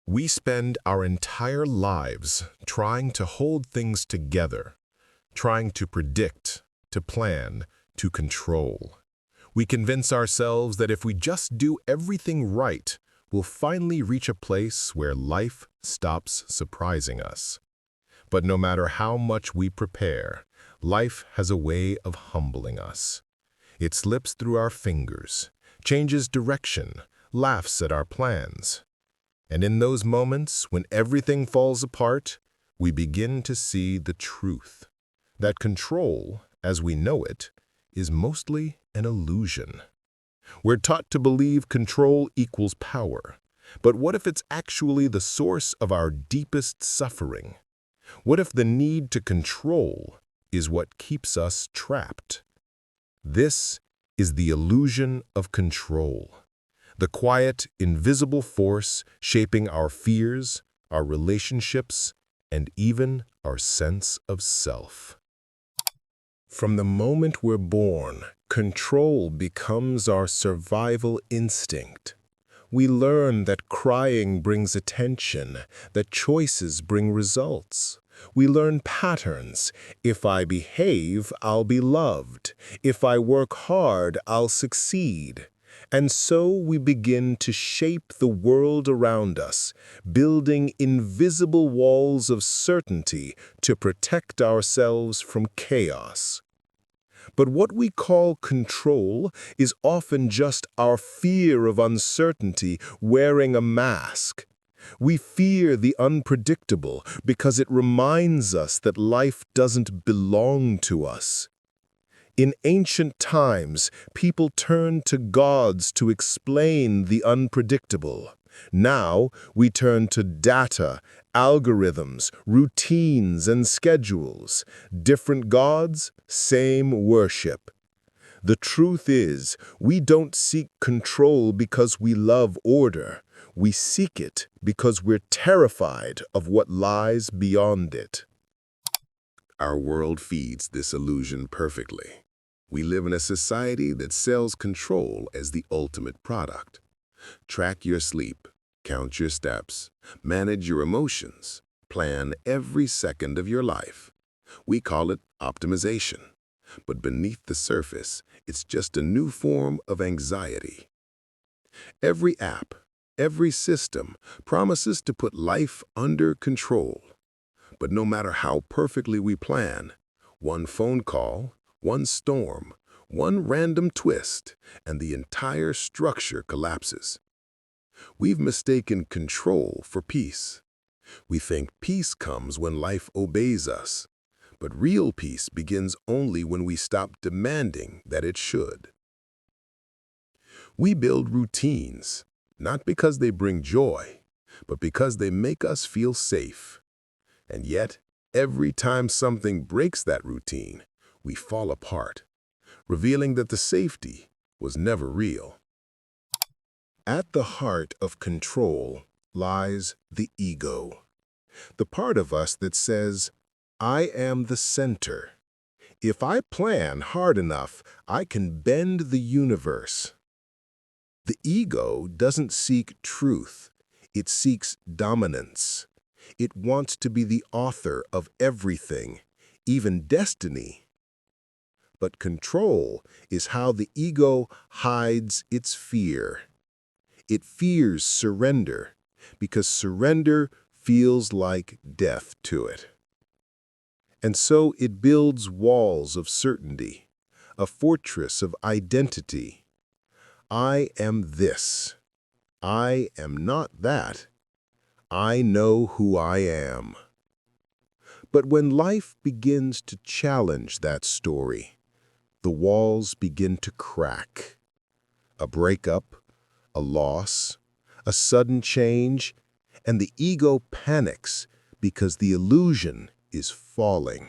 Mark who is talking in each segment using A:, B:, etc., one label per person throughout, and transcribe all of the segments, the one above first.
A: We spend our entire lives trying to hold things together, trying to predict, to plan, to control. We convince ourselves that if we just do everything right, we'll finally reach a place where life stops surprising us. But no matter how much we prepare, life has a way of humbling us. It slips through our fingers, changes direction, laughs at our plans. And in those moments when everything falls apart, we begin to see the truth. That control, as we know it, is mostly an illusion. We're taught to believe control equals power. But what if it's actually the source of our deepest suffering? What if the need to control is what keeps us trapped? This is the illusion of control. The quiet, invisible force shaping our fears, our relationships, and even our sense of self. From the moment we're born, control becomes our survival instinct. We learn that crying brings attention, that choices bring results. We learn patterns. If I behave, I'll be loved. If I work hard, I'll succeed. And so we begin to shape the world around us, building invisible walls of certainty to protect ourselves from chaos. But what we call control is often just our fear of uncertainty wearing a mask. We fear the unpredictable because it reminds us that life doesn't belong to us. In ancient times, people turned to gods to explain the unpredictable. Now, we turn to data, algorithms, routines, and schedules. Different gods, same worship. The truth is, we don't seek control because we love order. We seek it because we're terrified of what lies beyond it.
B: Our world feeds this illusion perfectly. We live in a society that sells control as the ultimate product. Track your sleep, count your steps, manage your emotions, plan every second of your life. We call it optimization. But beneath the surface, it's just a new form of anxiety. Every app, every system promises to put life under control. But no matter how perfectly we plan, one phone call, one storm, one random twist, and the entire structure collapses. We've mistaken control for peace. We think peace comes when life obeys us, but real peace begins only when we stop demanding that it should. We build routines, not because they bring joy, but because they make us feel safe. And yet, every time something breaks that routine, we fall apart, revealing that the safety was never real. At the heart of control lies the ego, the part of us that says, I am the center. If I plan hard enough, I can bend the universe. The ego doesn't seek truth, it seeks dominance. It wants to be the author of everything, even destiny. But control is how the ego hides its fear. It fears surrender, because surrender feels like death to it. And so it builds walls of certainty, a fortress of identity. I am this. I am not that. I know who I am. But when life begins to challenge that story, the walls begin to crack. A breakup, a loss, a sudden change, and the ego panics because the illusion is falling.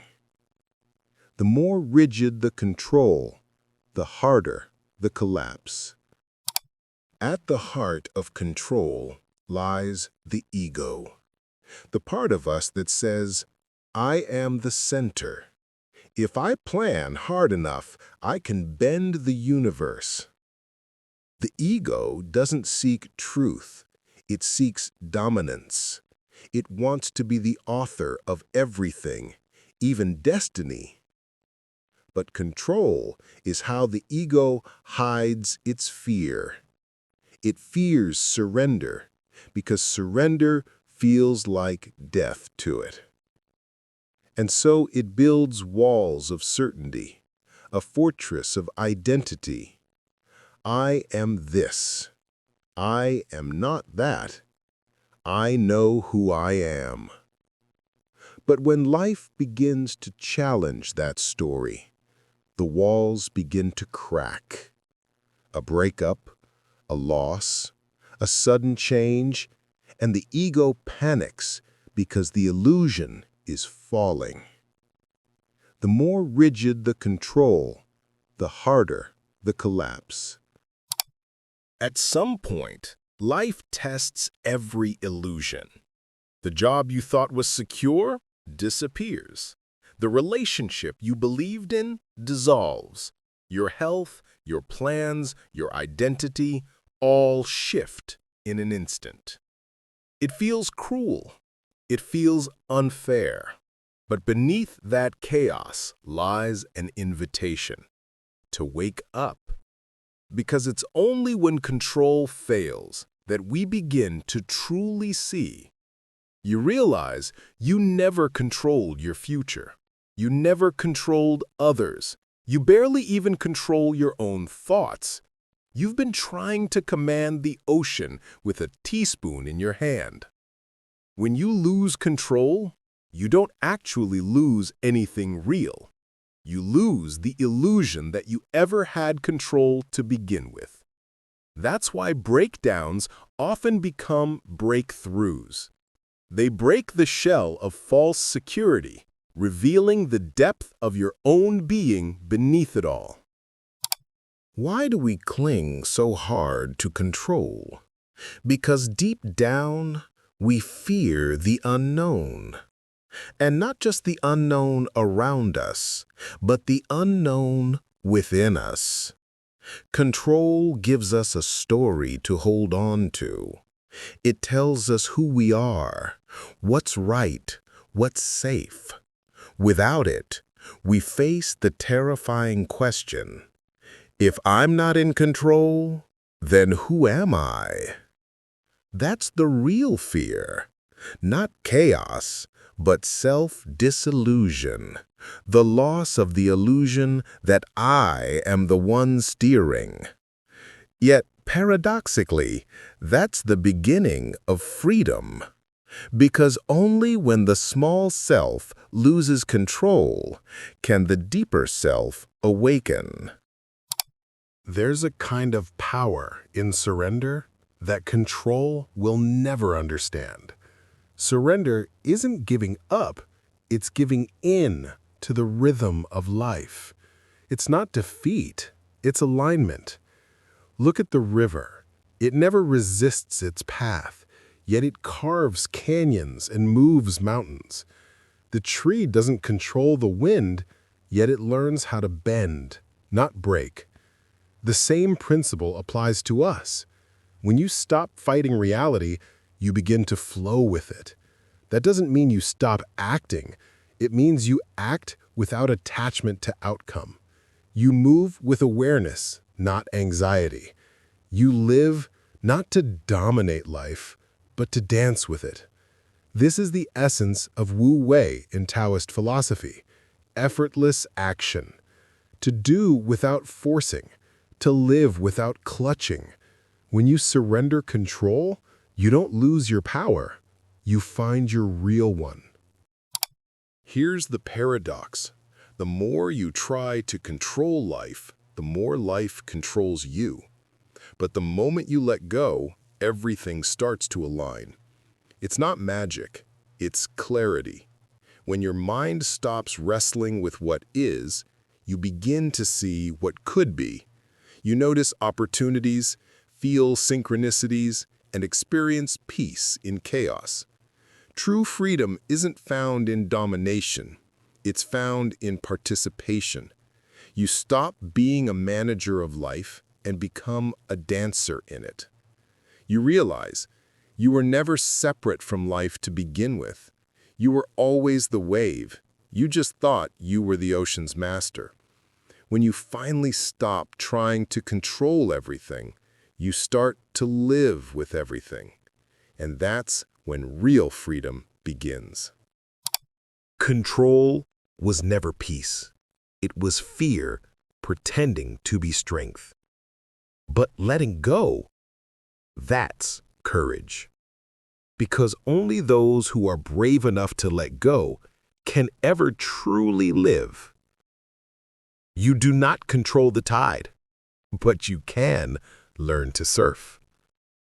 B: The more rigid the control, the harder the collapse. At the heart of control lies the ego, the part of us that says, I am the center. If I plan hard enough, I can bend the universe. The ego doesn't seek truth. It seeks dominance. It wants to be the author of everything, even destiny. But control is how the ego hides its fear. It fears surrender because surrender feels like death to it. And so it builds walls of certainty, a fortress of identity. I am this. I am not that. I know who I am. But when life begins to challenge that story, the walls begin to crack. A breakup, a loss, a sudden change, and the ego panics because the illusion is falling. The more rigid the control, the harder the collapse.
A: At some point, life tests every illusion. The job you thought was secure disappears. The relationship you believed in dissolves. Your health, your plans, your identity, all shift in an instant. It feels cruel. It feels unfair. But beneath that chaos lies an invitation to wake up. Because it's only when control fails that we begin to truly see. You realize you never controlled your future. You never controlled others. You barely even control your own thoughts. You've been trying to command the ocean with a teaspoon in your hand. When you lose control, you don't actually lose anything real. You lose the illusion that you ever had control to begin with. That's why breakdowns often become breakthroughs. They break the shell of false security, revealing the depth of your own being beneath it all.
B: Why do we cling so hard to control? Because deep down, we fear the unknown. And not just the unknown around us, but the unknown within us. Control gives us a story to hold on to. It tells us who we are, what's right, what's safe. Without it, we face the terrifying question, if I'm not in control, then who am I? That's the real fear, not chaos, but self-disillusion, the loss of the illusion that I am the one steering. Yet, paradoxically, that's the beginning of freedom. Because only when the small self loses control can the deeper self awaken.
A: There's a kind of power in surrender that control will never understand. Surrender isn't giving up, it's giving in to the rhythm of life. It's not defeat, it's alignment. Look at the river. It never resists its path, yet it carves canyons and moves mountains. The tree doesn't control the wind, yet it learns how to bend, not break. The same principle applies to us. When you stop fighting reality, you begin to flow with it. That doesn't mean you stop acting. It means you act without attachment to outcome. You move with awareness, not anxiety. You live not to dominate life, but to dance with it. This is the essence of Wu Wei in Taoist philosophy, effortless action. To do without forcing, to live without clutching. When you surrender control, you don't lose your power. You find your real one. Here's the paradox. The more you try to control life, the more life controls you. But the moment you let go, everything starts to align. It's not magic, it's clarity. When your mind stops wrestling with what is, you begin to see what could be. You notice opportunities, feel synchronicities, and experience peace in chaos. True freedom isn't found in domination. It's found in participation. You stop being a manager of life and become a dancer in it. You realize You were never separate from life to begin with. You were always the wave. You just thought you were the ocean's master. When you finally stop trying to control everything, you start to live with everything. And that's when real freedom begins. Control was never peace. It was fear pretending to be strength. But letting go, that's courage. Because only those who are brave enough to let go can ever truly live. You do not control the tide, but you can learn to surf.